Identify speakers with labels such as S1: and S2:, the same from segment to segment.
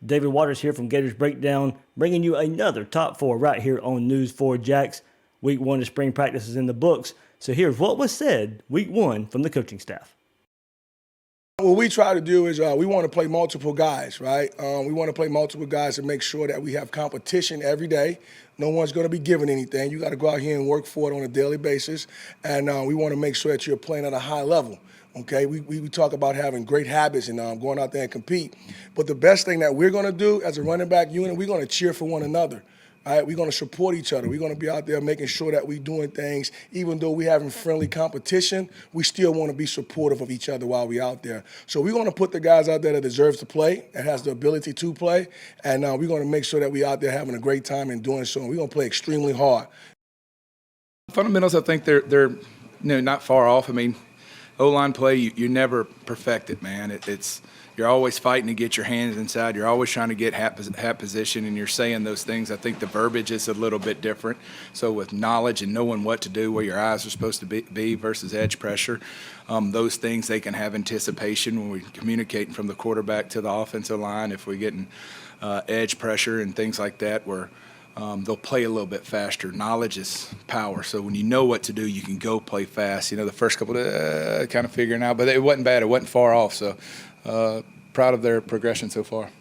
S1: David Waters here from Gators Breakdown, bringing you another Top 4 right here on News 4 Jax. Week 1 of spring practice is in the books, so here's what was said Week 1 from the coaching staff.
S2: What we try to do is we want to play multiple guys, right? We want to play multiple guys to make sure that we have competition every day. No one's going to be given anything. You got to go out here and work for it on a daily basis, and we want to make sure that you're playing at a high level. Okay, we talk about having great habits and going out there and compete. But the best thing that we're going to do as a running back unit, we're going to cheer for one another. All right, we're going to support each other. We're going to be out there making sure that we're doing things. Even though we're having friendly competition, we still want to be supportive of each other while we're out there. So we're going to put the guys out there that deserves to play, that has the ability to play, and we're going to make sure that we're out there having a great time in doing so. And we're going to play extremely hard.
S3: Fundamentals, I think they're not far off. I mean, O-line play, you never perfect it, man. You're always fighting to get your hands inside. You're always trying to get hat position, and you're saying those things. I think the verbiage is a little bit different. So with knowledge and knowing what to do, where your eyes are supposed to be versus edge pressure, those things, they can have anticipation when we're communicating from the quarterback to the offensive line. If we're getting edge pressure and things like that, where they'll play a little bit faster. Knowledge is power. So when you know what to do, you can go play fast. The first couple of kind of figuring out, but it wasn't bad. It wasn't far off. So proud of their progression so far.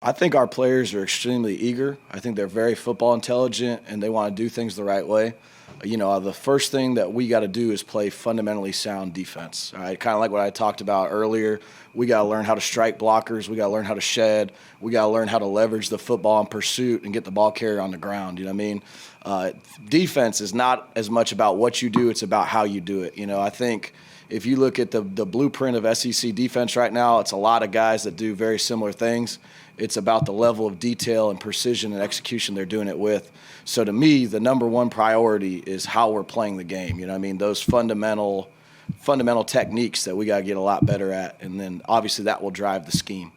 S4: I think our players are extremely eager. I think they're very football intelligent, and they want to do things the right way. The first thing that we got to do is play fundamentally sound defense. All right, kind of like what I talked about earlier. We got to learn how to strike blockers. We got to learn how to shed. We got to learn how to leverage the football in pursuit and get the ball carrier on the ground. You know what I mean? Defense is not as much about what you do; it's about how you do it. I think if you look at the blueprint of SEC defense right now, it's a lot of guys that do very similar things. It's about the level of detail and precision and execution they're doing it with. So to me, the number one priority is how we're playing the game. Those fundamental techniques that we got to get a lot better at, and then obviously that will drive the scheme.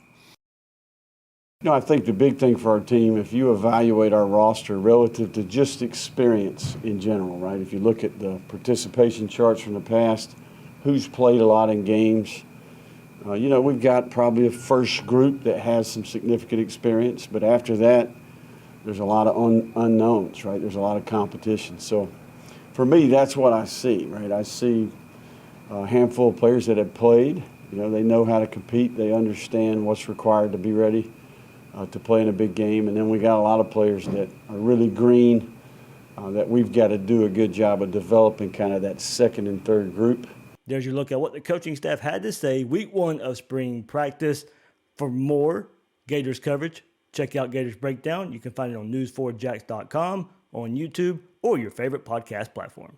S5: I think the big thing for our team, if you evaluate our roster relative to just experience in general, right? If you look at the participation charts from the past, who's played a lot in games, we've got probably a first group that has some significant experience, but after that, there's a lot of unknowns, right? There's a lot of competition. So for me, that's what I see, right? I see a handful of players that have played. They know how to compete. They understand what's required to be ready to play in a big game. And then we got a lot of players that are really green that we've got to do a good job of developing kind of that second and third group.
S1: There's your look at what the coaching staff had to say Week 1 of spring practice. For more Gators coverage, check out Gators Breakdown. You can find it on news4jax.com, on YouTube, or your favorite podcast platform.